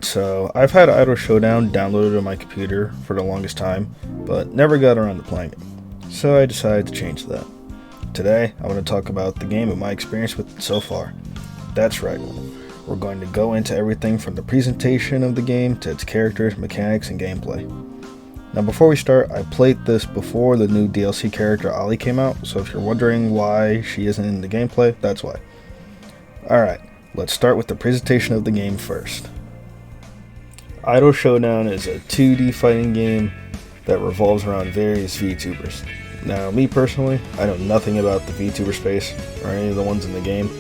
So, I've had Idle Showdown downloaded on my computer for the longest time, but never got around to playing it. So I decided to change that. Today, I want to talk about the game and my experience with it so far. That's right, we're going to go into everything from the presentation of the game to its characters, mechanics, and gameplay. Now before we start, I played this before the new DLC character Ollie came out, so if you're wondering why she isn't in the gameplay, that's why. Alright, let's start with the presentation of the game first. Idol Showdown is a 2D fighting game that revolves around various VTubers. Now, me personally, I know nothing about the VTuber space or any of the ones in the game.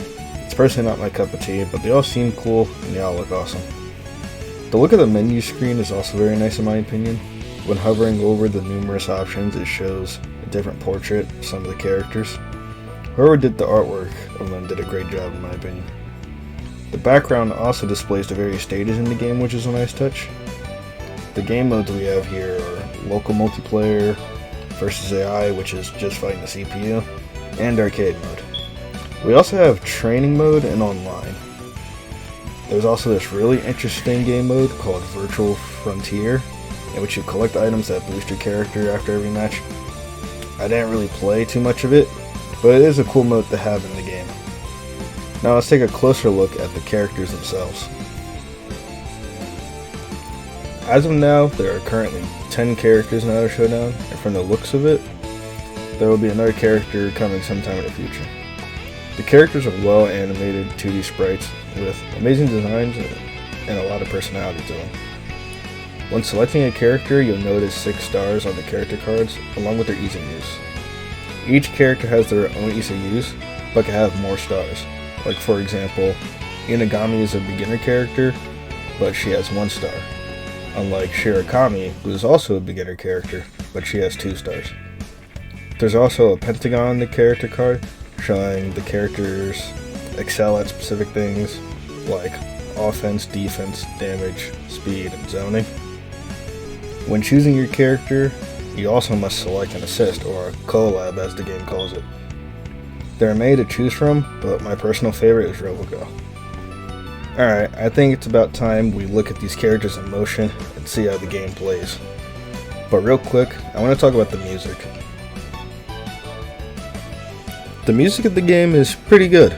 It's personally not my cup of tea, but they all seem cool and they all look awesome. The look of the menu screen is also very nice in my opinion. When hovering over the numerous options, it shows a different portrait of some of the characters. Whoever did the artwork of them did a great job in my opinion. The background also displays the various stages in the game, which is a nice touch. The game modes we have here are local multiplayer, versus AI, which is just fighting the CPU, and arcade mode. We also have training mode and online. There's also this really interesting game mode called Virtual Frontier, in which you collect items that boost your character after every match. I didn't really play too much of it, but it is a cool mode to have in the game. Now let's take a closer look at the characters themselves. As of now, there are currently 10 characters in Idol Showdown, and from the looks of it, there will be another character coming sometime in the future. The characters are well animated 2D sprites with amazing designs and a lot of personality to them. When selecting a character, you'll notice 6 stars on the character cards along with their ease of use. Each character has their own ease of use, but can have more stars. Like for example, Inagami is a beginner character, but she has 1 star. Unlike Shirakami, who is also a beginner character, but she has 2 stars. There's also a pentagon on the character card, showing the characters excel at specific things, like offense, defense, damage, speed, and zoning. When choosing your character, you also must select an assist, or a collab as the game calls it. There are many to choose from, but my personal favorite is Robogo. Alright, I think it's about time we look at these characters in motion and see how the game plays. But real quick, I want to talk about the music. The music of the game is pretty good.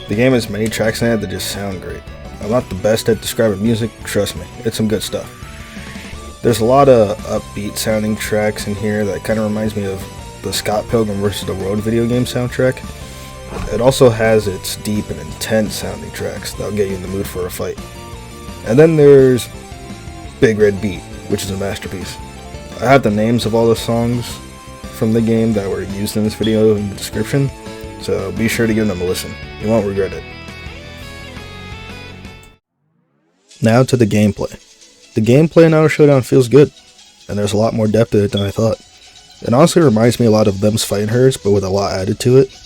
The game has many tracks in it that just sound great. I'm not the best at describing music, trust me, it's some good stuff. There's a lot of upbeat sounding tracks in here that kind of reminds me of the Scott Pilgrim vs. the World video game soundtrack. It also has its deep and intense sounding tracks that'll get you in the mood for a fight. And then there's Big Red Beat, which is a masterpiece. I have the names of all the songs from the game that were used in this video in the description, so be sure to give them a listen. You won't regret it. Now to the gameplay. The gameplay in Idol Showdown feels good, and there's a lot more depth to it than I thought. It honestly reminds me a lot of Them's Fighting Herds, but with a lot added to it.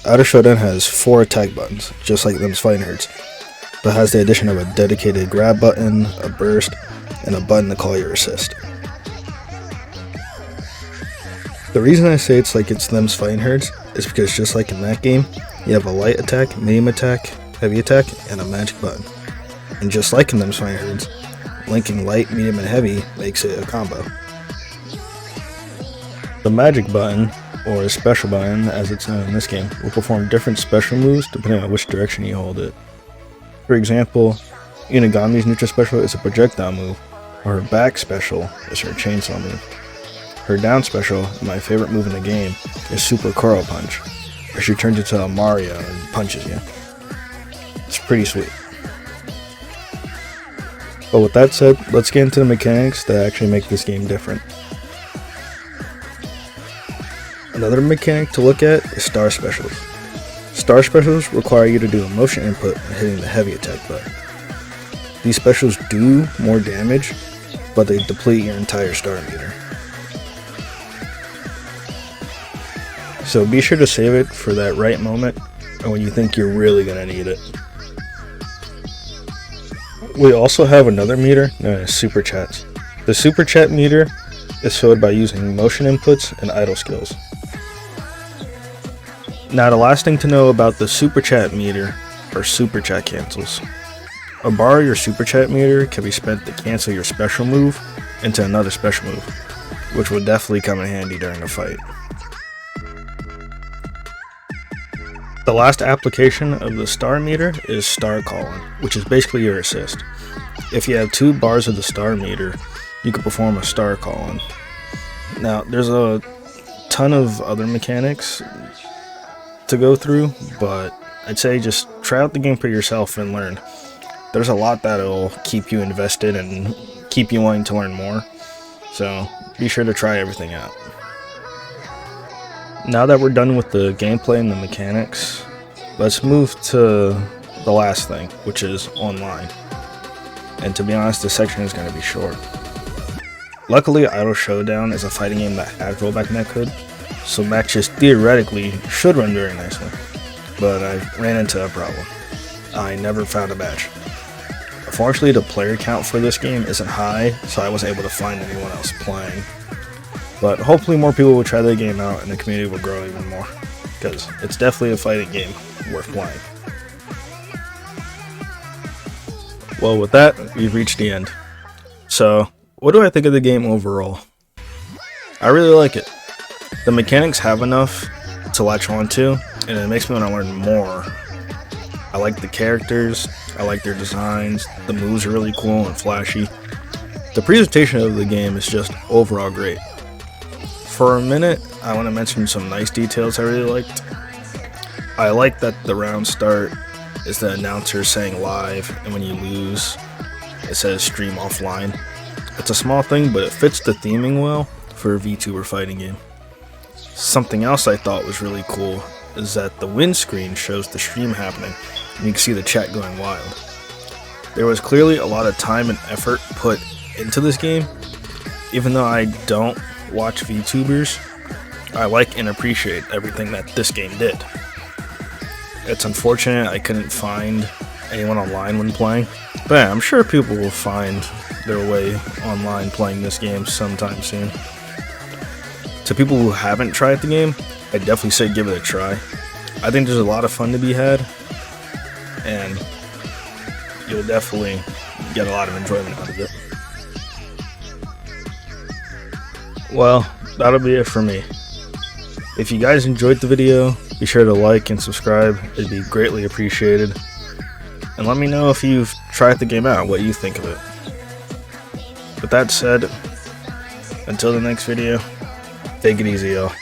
Idol Showdown has 4 attack buttons, just like Them's Fighting Herds, but has the addition of a dedicated grab button, a burst, and a button to call your assist. The reason I say it's like it's Them's Fighting Herds is because just like in that game, you have a light attack, medium attack, heavy attack, and a magic button. And just like in Them's Fighting Herds, linking light, medium, and heavy makes it a combo. The magic button, or a special button as it's known in this game, will perform different special moves depending on which direction you hold it. For example, Inagami's neutral special is a projectile move, while her back special is her chainsaw move. Her down special, my favorite move in the game, is Super Koro Punch, where she turns into a Mario and punches you. It's pretty sweet. But with that said, let's get into the mechanics that actually make this game different. Another mechanic to look at is star specials. Star specials require you to do a motion input when hitting the heavy attack button. These specials do more damage, but they deplete your entire star meter. So be sure to save it for that right moment and when you think you're really going to need it. We also have another meter known as Super Chats. The Super Chat meter is filled by using motion inputs and idle skills. Now the last thing to know about the Super Chat meter are Super Chat cancels. A bar or your super chat meter can be spent to cancel your special move into another special move, which will definitely come in handy during a fight. The last application of the star meter is star calling, which is basically your assist. If you have 2 bars of the star meter, you can perform a star calling. Now, there's a ton of other mechanics to go through, but I'd say just try out the game for yourself and learn. There's a lot that'll keep you invested and keep you wanting to learn more, so be sure to try everything out. Now that we're done with the gameplay and the mechanics, let's move to the last thing, which is online. And to be honest, this section is going to be short. Luckily, Idol Showdown is a fighting game that has rollback netcode, so matches theoretically should run very nicely. But I ran into a problem. I never found a match. Unfortunately, the player count for this game isn't high, so I wasn't able to find anyone else playing. But hopefully more people will try the game out and the community will grow even more, because it's definitely a fighting game worth playing. Well, with that, we've reached the end. So, what do I think of the game overall? I really like it. The mechanics have enough to latch onto, and it makes me want to learn more. I like the characters, I like their designs, the moves are really cool and flashy. The presentation of the game is just overall great. For a minute, I want to mention some nice details I really liked. I like that the round start is the announcer saying live, and when you lose, it says stream offline. It's a small thing, but it fits the theming well for a VTuber fighting game. Something else I thought was really cool is that the windscreen shows the stream happening, and you can see the chat going wild. There was clearly a lot of time and effort put into this game. Even though I don't watch VTubers, I like and appreciate everything that this game did. It's unfortunate I couldn't find anyone online when playing, but yeah, I'm sure people will find their way online playing this game sometime soon. To people who haven't tried the game, I'd definitely say give it a try. I think there's a lot of fun to be had, and you'll definitely get a lot of enjoyment out of it. Well, that'll be it for me. If you guys enjoyed the video, be sure to like and subscribe. It'd be greatly appreciated. And let me know if you've tried the game out, what you think of it. With that said, until the next video, take it easy, y'all.